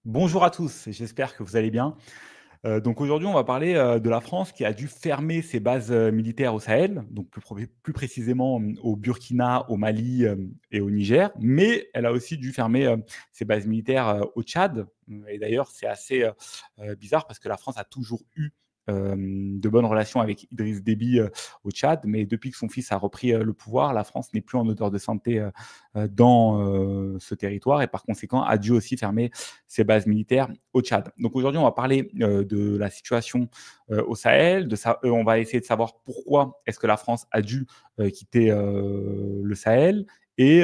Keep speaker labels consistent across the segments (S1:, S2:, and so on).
S1: Bonjour à tous, j'espère que vous allez bien. Donc aujourd'hui, on va parler, de la France qui a dû fermer ses bases, militaires au Sahel, donc plus précisément, au Burkina, au Mali, et au Niger. Mais elle a aussi dû fermer, ses bases militaires, au Tchad. Et d'ailleurs, c'est assez, bizarre parce que la France a toujours eu, de bonnes relations avec Idriss Déby, au Tchad. Mais depuis que son fils a repris, le pouvoir, la France n'est plus en odeur de sainteté, dans, ce territoire et par conséquent a dû aussi fermer ses bases militaires au Tchad. Donc aujourd'hui, on va parler de la situation au Sahel. On va essayer de savoir pourquoi est-ce que la France a dû quitter le Sahel. Et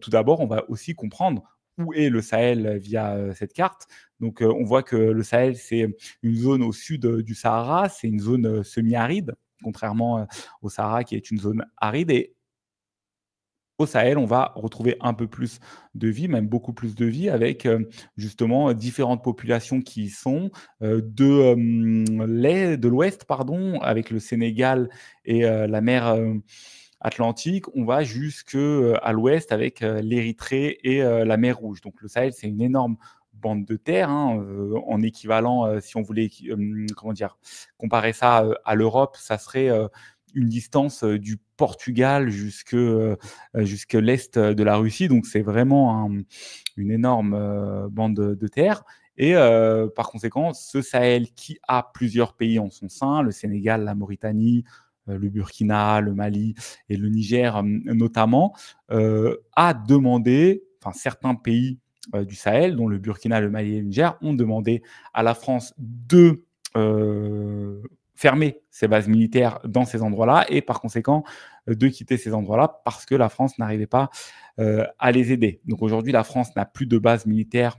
S1: tout d'abord, on va aussi comprendre où est le Sahel via cette carte. Donc on voit que le Sahel, c'est une zone au sud du Sahara, c'est une zone semi-aride, contrairement au Sahara qui est une zone aride. Et au Sahel, on va retrouver un peu plus de vie, même beaucoup plus de vie, avec justement différentes populations qui y sont, de l'Ouest, pardon, avec le Sénégal et la mer Atlantique. On va jusque à l'Ouest avec l'Érythrée et la mer Rouge. Donc le Sahel, c'est une énorme bande de terre, hein, en équivalent, si on voulait comment dire, comparer ça à l'Europe, ça serait une distance du Portugal jusque l'est de la Russie. Donc c'est vraiment une énorme bande de terre. Et par conséquent, ce Sahel qui a plusieurs pays en son sein, le Sénégal, la Mauritanie, le Burkina, le Mali et le Niger notamment, a demandé, enfin certains pays du Sahel, dont le Burkina, le Mali et le Niger, ont demandé à la France de fermer ses bases militaires dans ces endroits-là et par conséquent de quitter ces endroits-là parce que la France n'arrivait pas à les aider. Donc aujourd'hui, la France n'a plus de base militaire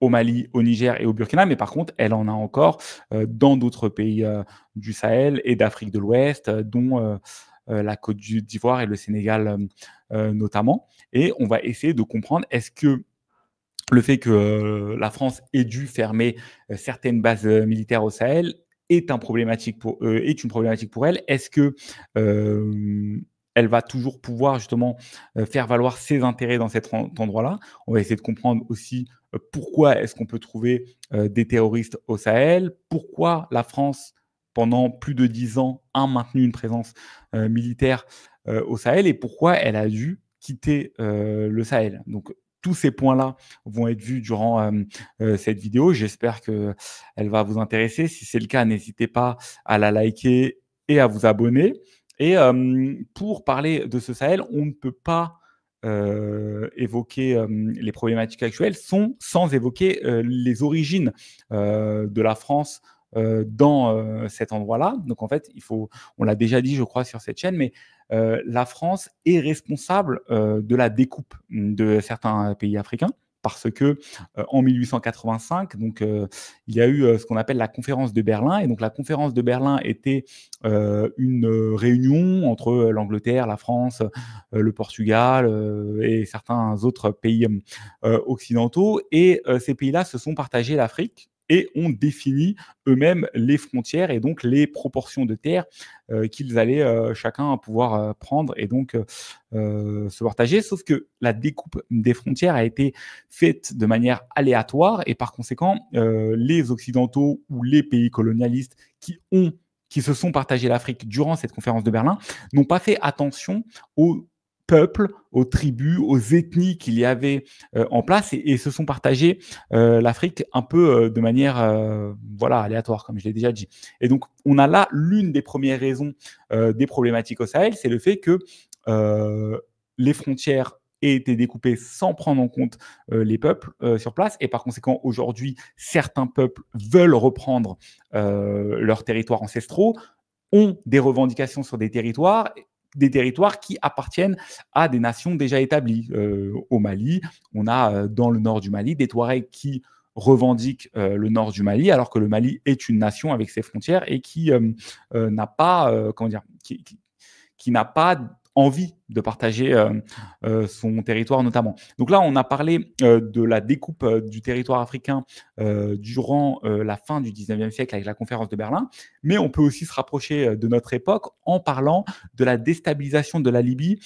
S1: au Mali, au Niger et au Burkina, mais par contre, elle en a encore dans d'autres pays du Sahel et d'Afrique de l'Ouest, dont la Côte d'Ivoire et le Sénégal notamment. Et on va essayer de comprendre, est-ce que le fait que la France ait dû fermer certaines bases militaires au Sahel est une problématique pour elle. Est-ce que elle va toujours pouvoir justement faire valoir ses intérêts dans cet endroit-là? On va essayer de comprendre aussi pourquoi est-ce qu'on peut trouver des terroristes au Sahel, pourquoi la France, pendant plus de 10 ans, a maintenu une présence militaire au Sahel et pourquoi elle a dû quitter le Sahel. Donc tous ces points-là vont être vus durant cette vidéo. J'espère qu'elle va vous intéresser. Si c'est le cas, n'hésitez pas à la liker et à vous abonner. Et pour parler de ce Sahel, on ne peut pas évoquer les problématiques actuelles sans évoquer les origines de la France dans cet endroit-là. Donc en fait, on l'a déjà dit, je crois, sur cette chaîne, mais la France est responsable de la découpe de certains pays africains parce que en 1885, donc il y a eu ce qu'on appelle la conférence de Berlin. Et donc la conférence de Berlin était une réunion entre l'Angleterre, la France, le Portugal et certains autres pays occidentaux. Et ces pays-là se sont partagés l'Afrique et ont défini eux-mêmes les frontières et donc les proportions de terre qu'ils allaient chacun pouvoir prendre et donc se partager. Sauf que la découpe des frontières a été faite de manière aléatoire et par conséquent, les Occidentaux ou les pays colonialistes qui se sont partagés l'Afrique durant cette conférence de Berlin n'ont pas fait attention aux peuples, aux tribus, aux ethnies qu'il y avait en place et se sont partagés l'Afrique un peu de manière voilà, aléatoire, comme je l'ai déjà dit. Et donc, on a là l'une des premières raisons des problématiques au Sahel, c'est le fait que les frontières aient été découpées sans prendre en compte les peuples sur place. Et par conséquent, aujourd'hui, certains peuples veulent reprendre leurs territoires ancestraux, ont des revendications sur des territoires qui appartiennent à des nations déjà établies. Au Mali, on a dans le nord du Mali des Touaregs qui revendiquent le nord du Mali, alors que le Mali est une nation avec ses frontières et qui n'a pas, qui n'a pas envie de partager son territoire notamment. Donc là, on a parlé de la découpe du territoire africain durant la fin du 19e siècle avec la conférence de Berlin, mais on peut aussi se rapprocher de notre époque en parlant de la déstabilisation de la Libye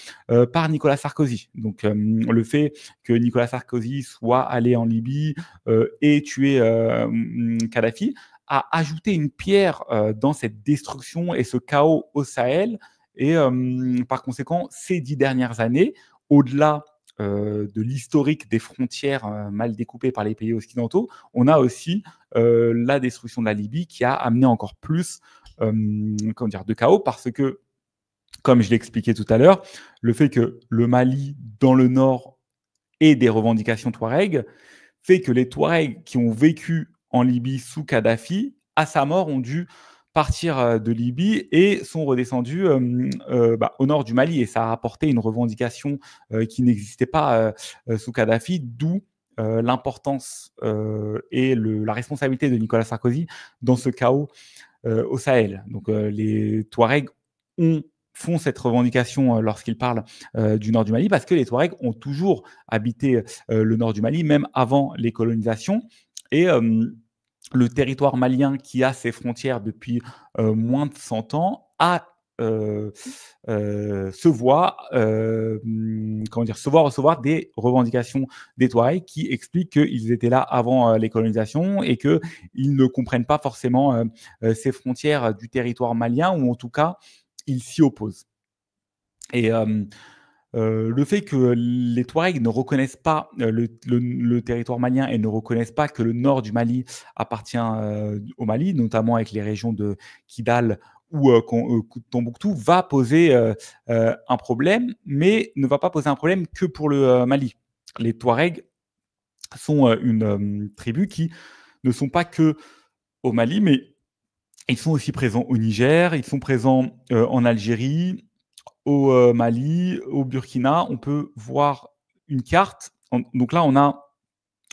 S1: par Nicolas Sarkozy. Donc le fait que Nicolas Sarkozy soit allé en Libye et tué Kadhafi a ajouté une pierre dans cette destruction et ce chaos au Sahel. Et par conséquent, ces 10 dernières années, au-delà de l'historique des frontières mal découpées par les pays occidentaux, on a aussi la destruction de la Libye qui a amené encore plus de chaos parce que, comme je l'ai expliqué tout à l'heure, le fait que le Mali, dans le nord, ait des revendications Touareg, fait que les Touaregs qui ont vécu en Libye sous Kadhafi, à sa mort, ont dû partir de Libye et sont redescendus au nord du Mali. Et ça a apporté une revendication qui n'existait pas sous Kadhafi, d'où l'importance et la responsabilité de Nicolas Sarkozy dans ce chaos au Sahel. Donc les Touaregs font cette revendication lorsqu'ils parlent du nord du Mali, parce que les Touaregs ont toujours habité le nord du Mali, même avant les colonisations. Et le territoire malien, qui a ses frontières depuis moins de 100 ans, se voit recevoir des revendications des Touaregs qui expliquent qu'ils étaient là avant les colonisations et qu'ils ne comprennent pas forcément ces frontières du territoire malien, ou en tout cas, ils s'y opposent. Et le fait que les Touaregs ne reconnaissent pas le territoire malien et ne reconnaissent pas que le nord du Mali appartient au Mali, notamment avec les régions de Kidal ou Tombouctou, va poser un problème, mais ne va pas poser un problème que pour le Mali. Les Touaregs sont une tribu qui ne sont pas que au Mali, mais ils sont aussi présents au Niger, ils sont présents en Algérie, au Mali, au Burkina. On peut voir une carte. Donc là, on a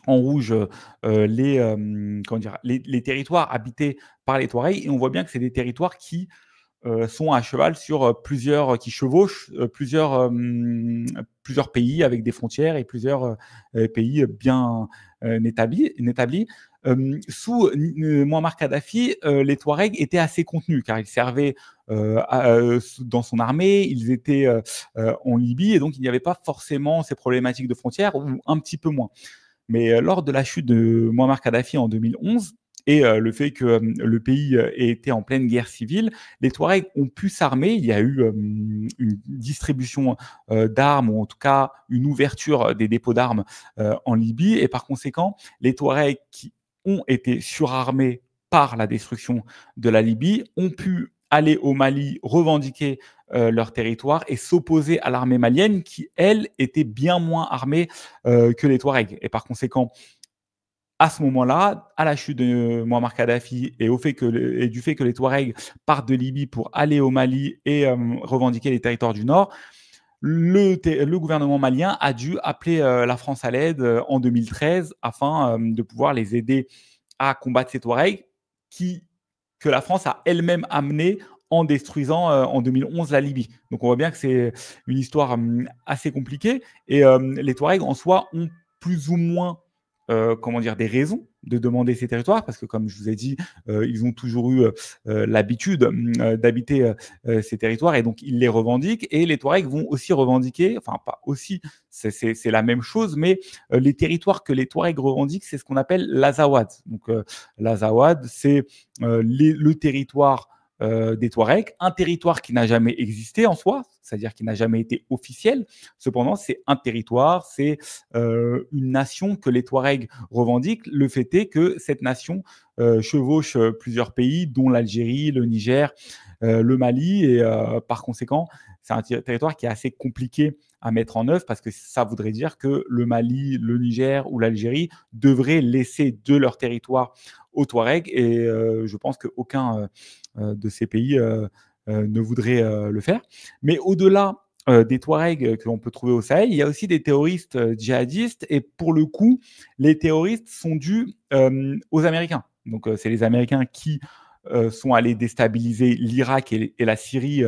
S1: en rouge les territoires habités par les Touaregs, et on voit bien que c'est des territoires qui sont à cheval sur qui chevauchent plusieurs pays avec des frontières et plusieurs pays bien établis. Sous Muammar Kadhafi, les Touaregs étaient assez contenus car ils servaient dans son armée, ils étaient en Libye, et donc il n'y avait pas forcément ces problématiques de frontières, ou un petit peu moins. Mais lors de la chute de Muammar Kadhafi en 2011, et le fait que le pays ait été en pleine guerre civile, les Touaregs ont pu s'armer. Il y a eu une distribution d'armes, ou en tout cas une ouverture des dépôts d'armes en Libye, et par conséquent, les Touaregs qui ont été surarmés par la destruction de la Libye ont pu aller au Mali, revendiquer leur territoire et s'opposer à l'armée malienne qui, elle, était bien moins armée que les Touaregs. Et par conséquent, à ce moment-là, à la chute de Muammar Kadhafi et du fait que les Touaregs partent de Libye pour aller au Mali et revendiquer les territoires du Nord, le gouvernement malien a dû appeler la France à l'aide en 2013 afin de pouvoir les aider à combattre ces Touaregs que la France a elle-même amené en détruisant en 2011 la Libye. Donc on voit bien que c'est une histoire assez compliquée, et les Touaregs en soi ont plus ou moins des raisons de demander ces territoires, parce que, comme je vous ai dit, ils ont toujours eu l'habitude d'habiter ces territoires, et donc ils les revendiquent. Et les Touaregs vont aussi revendiquer, enfin pas aussi, c'est la même chose, mais les territoires que les Touaregs revendiquent, c'est ce qu'on appelle l'Azawad. Donc l'Azawad, c'est le territoire des Touaregs, un territoire qui n'a jamais existé en soi, c'est-à-dire qui n'a jamais été officiel. Cependant, c'est un territoire, c'est une nation que les Touaregs revendiquent. Le fait est que cette nation chevauche plusieurs pays, dont l'Algérie, le Niger, le Mali, et par conséquent, c'est un territoire qui est assez compliqué à mettre en œuvre, parce que ça voudrait dire que le Mali, le Niger ou l'Algérie devraient laisser de leur territoire aux Touaregs, et je pense qu'aucun de ces pays ne voudrait le faire. Mais au-delà des Touaregs que l'on peut trouver au Sahel, il y a aussi des terroristes djihadistes, et pour le coup, les terroristes sont dus aux Américains. Donc c'est les Américains qui sont allés déstabiliser l'Irak et la Syrie,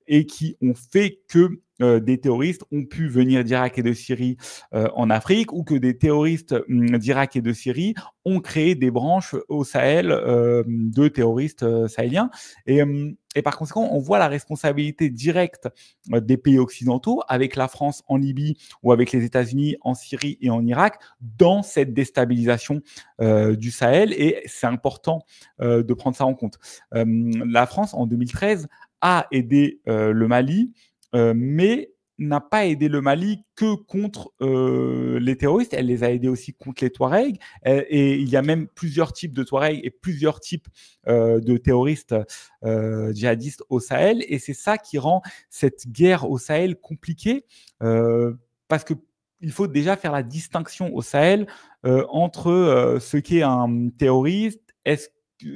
S1: et qui ont fait que des terroristes ont pu venir d'Irak et de Syrie en Afrique, ou que des terroristes d'Irak et de Syrie ont créé des branches au Sahel de terroristes sahéliens. Et par conséquent, on voit la responsabilité directe des pays occidentaux, avec la France en Libye ou avec les États-Unis en Syrie et en Irak, dans cette déstabilisation du Sahel. Et c'est important de prendre ça en compte. La France, en 2013, a aidé le Mali, mais n'a pas aidé le Mali que contre les terroristes. Elle les a aidés aussi contre les Touaregs. Et il y a même plusieurs types de Touaregs et plusieurs types de terroristes djihadistes au Sahel. Et c'est ça qui rend cette guerre au Sahel compliquée, parce que il faut déjà faire la distinction au Sahel entre ce qu'est un terroriste,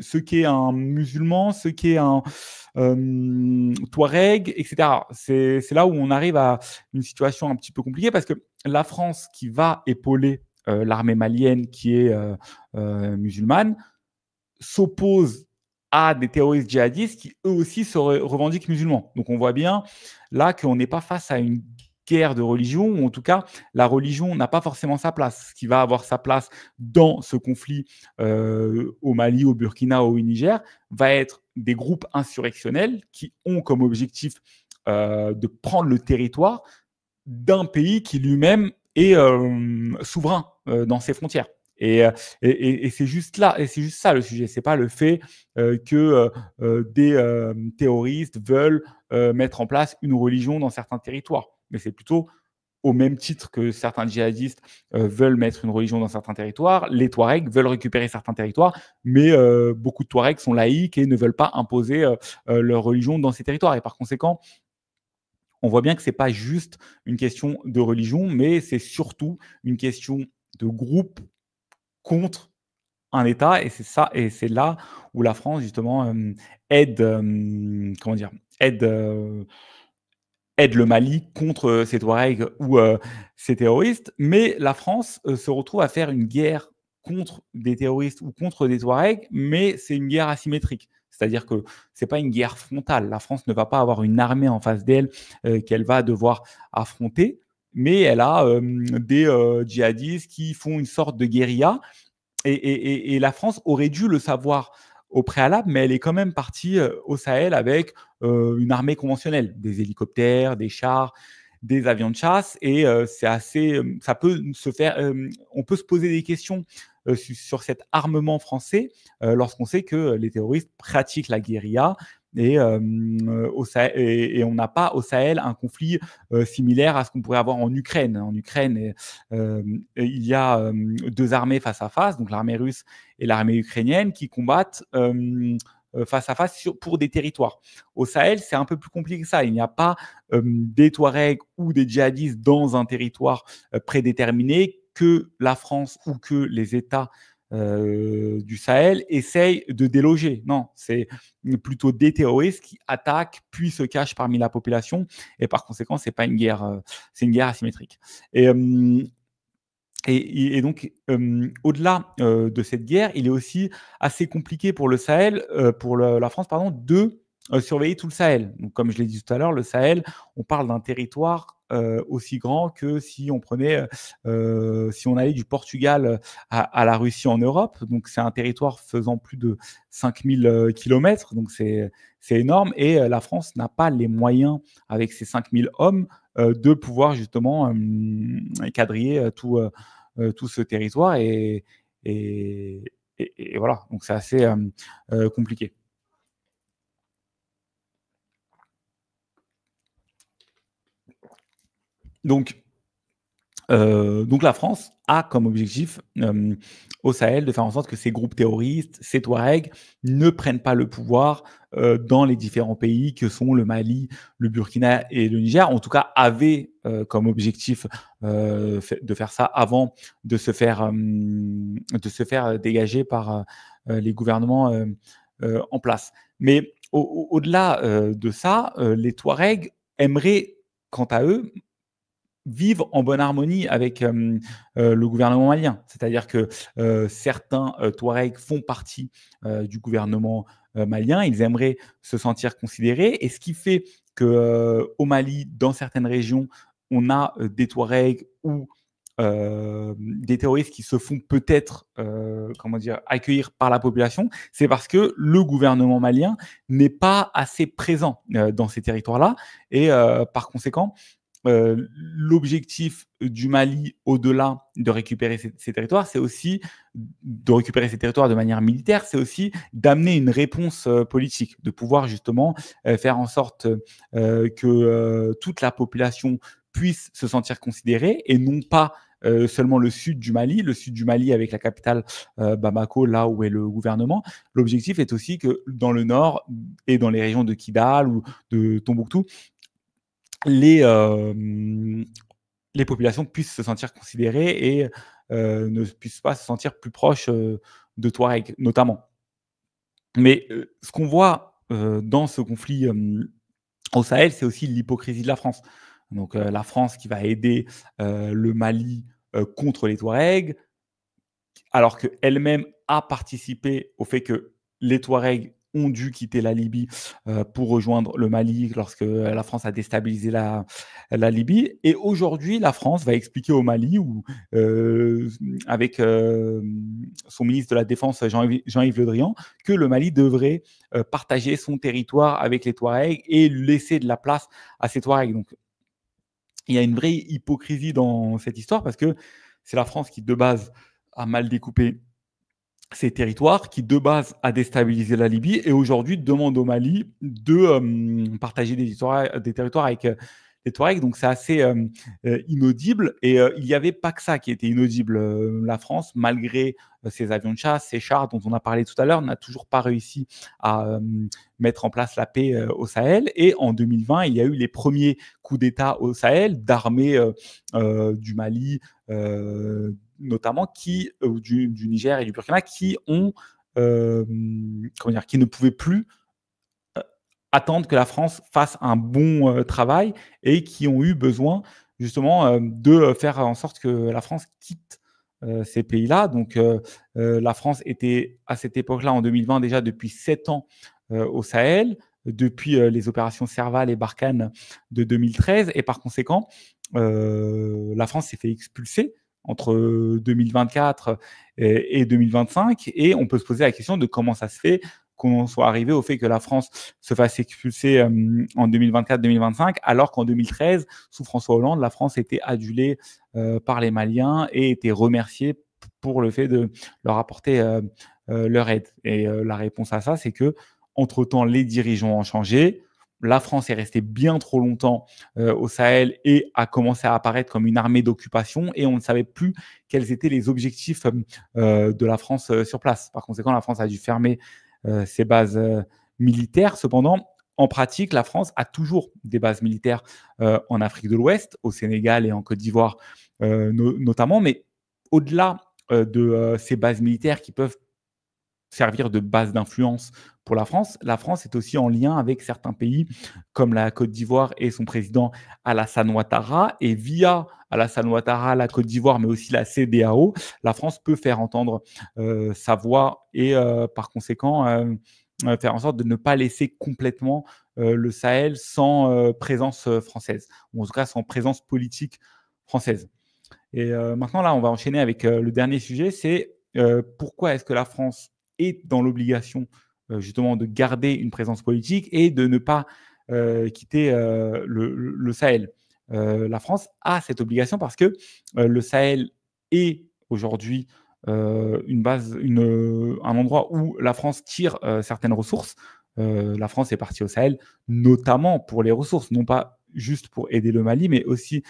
S1: ce qu'est un musulman, ce qu'est un Touareg, etc. C'est là où on arrive à une situation un petit peu compliquée, parce que la France, qui va épauler l'armée malienne qui est musulmane, s'oppose à des terroristes djihadistes qui eux aussi se revendiquent musulmans. Donc on voit bien là qu'on n'est pas face à une guerre de religion, ou en tout cas la religion n'a pas forcément sa place. Ce qui va avoir sa place dans ce conflit au Mali, au Burkina, au Niger, va être des groupes insurrectionnels qui ont comme objectif de prendre le territoire d'un pays qui lui-même est souverain dans ses frontières. Et c'est juste là, et c'est juste ça le sujet. C'est pas le fait que des terroristes veulent mettre en place une religion dans certains territoires, mais c'est plutôt au même titre que certains djihadistes veulent mettre une religion dans certains territoires, les Touaregs veulent récupérer certains territoires, mais beaucoup de Touaregs sont laïcs et ne veulent pas imposer leur religion dans ces territoires. Et par conséquent, on voit bien que ce n'est pas juste une question de religion, mais c'est surtout une question de groupe contre un État. Et c'est ça, et c'est là où la France justement aide, comment dire, aide, aide le Mali contre ces Touaregs ou ces terroristes. Mais la France se retrouve à faire une guerre contre des terroristes ou contre des Touaregs, mais c'est une guerre asymétrique. C'est-à-dire que ce n'est pas une guerre frontale. La France ne va pas avoir une armée en face d'elle qu'elle va devoir affronter, mais elle a des djihadistes qui font une sorte de guérilla. Et la France aurait dû le savoir au préalable, mais elle est quand même partie au Sahel avec une armée conventionnelle, des hélicoptères, des chars, des avions de chasse. Et c'est assez, ça peut se faire, on peut se poser des questions sur cet armement français lorsqu'on sait que les terroristes pratiquent la guérilla. Et on n'a pas au Sahel un conflit similaire à ce qu'on pourrait avoir en Ukraine. En Ukraine, il y a deux armées face à face, donc l'armée russe et l'armée ukrainienne, qui combattent face à face pour des territoires. Au Sahel, c'est un peu plus compliqué que ça. Il n'y a pas des Touaregs ou des djihadistes dans un territoire prédéterminé que la France ou que les États du Sahel essayent de déloger. Non, c'est plutôt des terroristes qui attaquent puis se cachent parmi la population. Et par conséquent, c'est pas une guerre, c'est une guerre asymétrique. Et donc, au-delà de cette guerre, il est aussi assez compliqué pour le Sahel, pour la France, pardon, de surveiller tout le Sahel. Donc, comme je l'ai dit tout à l'heure, le Sahel, on parle d'un territoire aussi grand que si on prenait, si on allait du Portugal à la Russie en Europe. Donc, c'est un territoire faisant plus de 5000 kilomètres. Donc, c'est énorme. Et la France n'a pas les moyens, avec ses 5000 hommes, de pouvoir justement quadriller tout ce territoire. Et voilà, donc c'est assez compliqué. Donc la France a comme objectif au Sahel de faire en sorte que ces groupes terroristes, ces Touaregs, ne prennent pas le pouvoir dans les différents pays que sont le Mali, le Burkina et le Niger. En tout cas, avaient comme objectif de faire ça avant de se faire dégager par les gouvernements en place. Mais au-delà de ça, les Touaregs aimeraient, quant à eux, vivre en bonne harmonie avec le gouvernement malien. C'est-à-dire que certains Touaregs font partie du gouvernement malien, ils aimeraient se sentir considérés, et ce qui fait qu'au Mali, dans certaines régions, on a des Touaregs ou des terroristes qui se font peut-être accueillir par la population, c'est parce que le gouvernement malien n'est pas assez présent dans ces territoires-là. Et par conséquent, l'objectif du Mali, au-delà de récupérer ces territoires, c'est aussi de récupérer ces territoires de manière militaire, c'est aussi d'amener une réponse politique, de pouvoir justement faire en sorte que toute la population puisse se sentir considérée et non pas seulement le sud du Mali avec la capitale Bamako, là où est le gouvernement. L'objectif est aussi que dans le nord et dans les régions de Kidal ou de Tombouctou, les populations puissent se sentir considérées et ne puissent pas se sentir plus proches de Touareg, notamment. Mais ce qu'on voit dans ce conflit au Sahel, c'est aussi l'hypocrisie de la France. Donc la France qui va aider le Mali contre les Touaregs, alors qu'elle-même a participé au fait que les Touaregs ont dû quitter la Libye pour rejoindre le Mali lorsque la France a déstabilisé la Libye. Et aujourd'hui, la France va expliquer au Mali, avec son ministre de la Défense, Jean-Yves Le Drian, que le Mali devrait partager son territoire avec les Touaregs et laisser de la place à ces Touaregs. Donc, il y a une vraie hypocrisie dans cette histoire parce que c'est la France qui, de base, a mal découpé ces territoires, qui de base a déstabilisé la Libye et aujourd'hui demande au Mali de partager des territoires avec les Touaregs. Donc c'est assez inaudible et il n'y avait pas que ça qui était inaudible. La France, malgré ses avions de chasse, ses chars dont on a parlé tout à l'heure, n'a toujours pas réussi à mettre en place la paix au Sahel. Et en 2020, il y a eu les premiers coups d'État au Sahel d'armées du Mali, notamment du Niger et du Burkina, qui ne pouvaient plus attendre que la France fasse un bon travail et qui ont eu besoin justement de faire en sorte que la France quitte ces pays-là. Donc la France était à cette époque-là, en 2020, déjà depuis 7 ans au Sahel, depuis les opérations Serval et Barkhane de 2013. Et par conséquent, la France s'est fait expulser entre 2024 et 2025. Et on peut se poser la question de comment ça se fait qu'on soit arrivé au fait que la France se fasse expulser en 2024-2025, alors qu'en 2013, sous François Hollande, la France était adulée par les Maliens et était remerciée pour le fait de leur apporter leur aide. Et la réponse à ça, c'est que entre-temps, les dirigeants ont changé. La France est restée bien trop longtemps au Sahel et a commencé à apparaître comme une armée d'occupation et on ne savait plus quels étaient les objectifs de la France sur place. Par conséquent, la France a dû fermer ses bases militaires. Cependant, en pratique, la France a toujours des bases militaires en Afrique de l'Ouest, au Sénégal et en Côte d'Ivoire notamment. Mais au-delà de ces bases militaires qui peuvent servir de base d'influence pour la France est aussi en lien avec certains pays comme la Côte d'Ivoire et son président Alassane Ouattara. Et via Alassane Ouattara, la Côte d'Ivoire, mais aussi la CEDEAO, la France peut faire entendre sa voix et par conséquent faire en sorte de ne pas laisser complètement le Sahel sans présence française, ou en tout cas sans présence politique française. Et maintenant, là, on va enchaîner avec le dernier sujet, c'est pourquoi est-ce que la France est dans l'obligation justement de garder une présence politique et de ne pas quitter le Sahel. La France a cette obligation parce que le Sahel est aujourd'hui un endroit où la France tire certaines ressources. La France est partie au Sahel notamment pour les ressources, non pas juste pour aider le Mali, mais aussi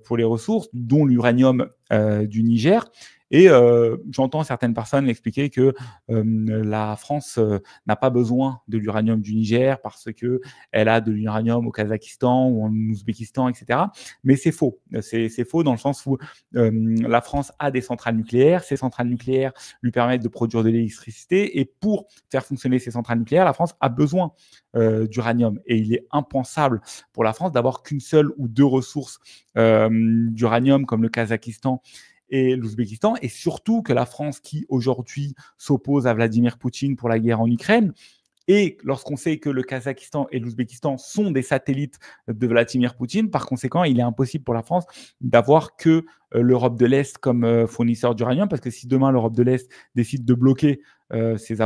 S1: pour les ressources, dont l'uranium du Niger. Et j'entends certaines personnes expliquer que la France n'a pas besoin de l'uranium du Niger parce qu'elle a de l'uranium au Kazakhstan ou en Ouzbékistan, etc. Mais c'est faux. C'est faux dans le sens où la France a des centrales nucléaires. Ces centrales nucléaires lui permettent de produire de l'électricité. Et pour faire fonctionner ces centrales nucléaires, la France a besoin d'uranium. Et il est impensable pour la France d'avoir qu'une seule ou deux ressources d'uranium comme le Kazakhstan et l'Ouzbékistan, et surtout que la France, qui aujourd'hui s'oppose à Vladimir Poutine pour la guerre en Ukraine, et lorsqu'on sait que le Kazakhstan et l'Ouzbékistan sont des satellites de Vladimir Poutine, par conséquent, il est impossible pour la France d'avoir que l'Europe de l'Est comme fournisseur d'uranium, parce que si demain l'Europe de l'Est décide de bloquer ses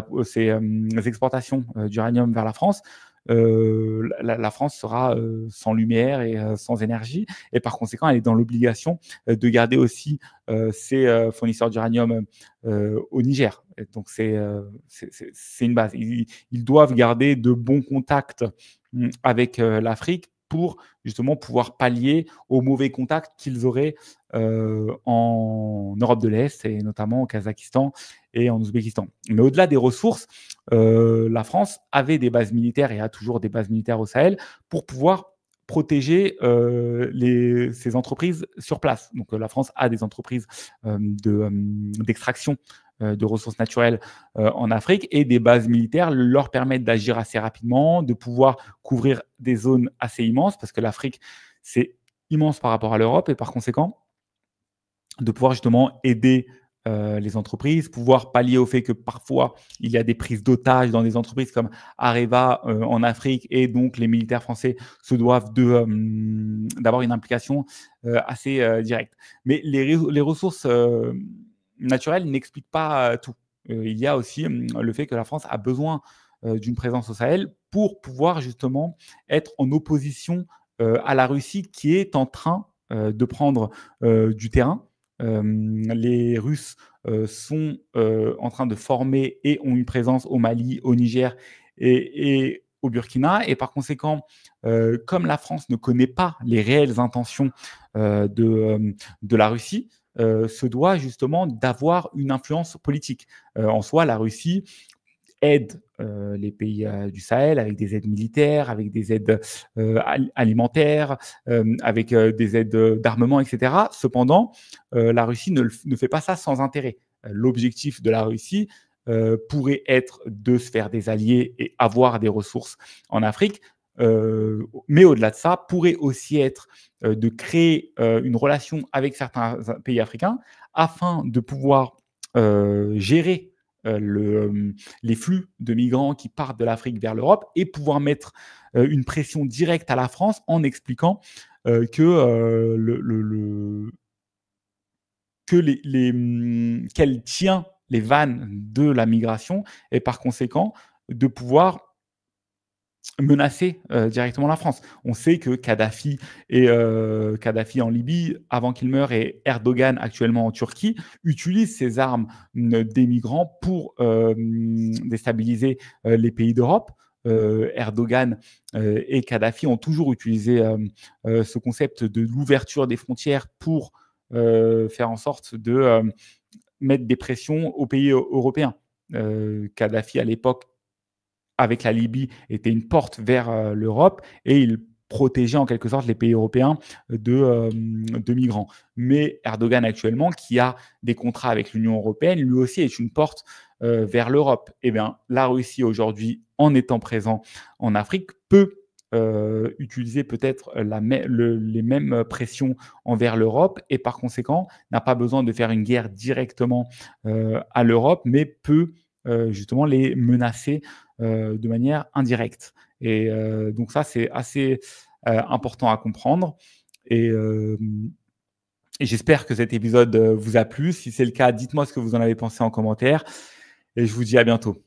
S1: exportations d'uranium vers la France, la France sera sans lumière et sans énergie, et par conséquent, elle est dans l'obligation de garder aussi ses fournisseurs d'uranium au Niger. Et donc, c'est une base. Ils doivent garder de bons contacts avec l'Afrique pour justement pouvoir pallier aux mauvais contacts qu'ils auraient en Europe de l'Est, et notamment au Kazakhstan et en Ouzbékistan. Mais au-delà des ressources, la France avait des bases militaires et a toujours des bases militaires au Sahel pour pouvoir protéger ces entreprises sur place. Donc la France a des entreprises d'extraction de ressources naturelles en Afrique, et des bases militaires leur permettent d'agir assez rapidement, de pouvoir couvrir des zones assez immenses, parce que l'Afrique, c'est immense par rapport à l'Europe, et par conséquent, de pouvoir justement aider les entreprises, pouvoir pallier au fait que parfois il y a des prises d'otages dans des entreprises comme Areva en Afrique, et donc les militaires français se doivent d'avoir une implication assez directe. Mais les ressources naturelles n'expliquent pas tout. Il y a aussi le fait que la France a besoin d'une présence au Sahel pour pouvoir justement être en opposition à la Russie, qui est en train de prendre du terrain. Les Russes sont en train de former et ont une présence au Mali, au Niger et au Burkina. Et par conséquent, comme la France ne connaît pas les réelles intentions de la Russie, se doit justement d'avoir une influence politique. En soi, la Russie aide les pays du Sahel avec des aides militaires, avec des aides alimentaires, avec des aides d'armement, etc. Cependant, la Russie ne fait pas ça sans intérêt. L'objectif de la Russie pourrait être de se faire des alliés et avoir des ressources en Afrique. Mais au-delà de ça, pourrait aussi être de créer une relation avec certains pays africains afin de pouvoir gérer les flux de migrants qui partent de l'Afrique vers l'Europe, et pouvoir mettre une pression directe à la France en expliquant qu'elle tient les vannes de la migration, et par conséquent de pouvoir menacer directement la France. On sait que Kadhafi en Libye, avant qu'il meure, et Erdogan actuellement en Turquie, utilisent ces armes des migrants pour déstabiliser les pays d'Europe. Erdogan et Kadhafi ont toujours utilisé ce concept de l'ouverture des frontières pour faire en sorte de mettre des pressions aux pays européens. Kadhafi, à l'époque, avec la Libye, était une porte vers l'Europe, et il protégeait en quelque sorte les pays européens de migrants. Mais Erdogan actuellement, qui a des contrats avec l'Union européenne, lui aussi est une porte vers l'Europe. Eh bien, la Russie aujourd'hui, en étant présent en Afrique, peut utiliser peut-être les mêmes pressions envers l'Europe, et par conséquent n'a pas besoin de faire une guerre directement à l'Europe, mais peut justement les menacer de manière indirecte. Et donc ça, c'est assez important à comprendre. Et j'espère que cet épisode vous a plu. Si c'est le cas, dites-moi ce que vous en avez pensé en commentaire. Et je vous dis à bientôt.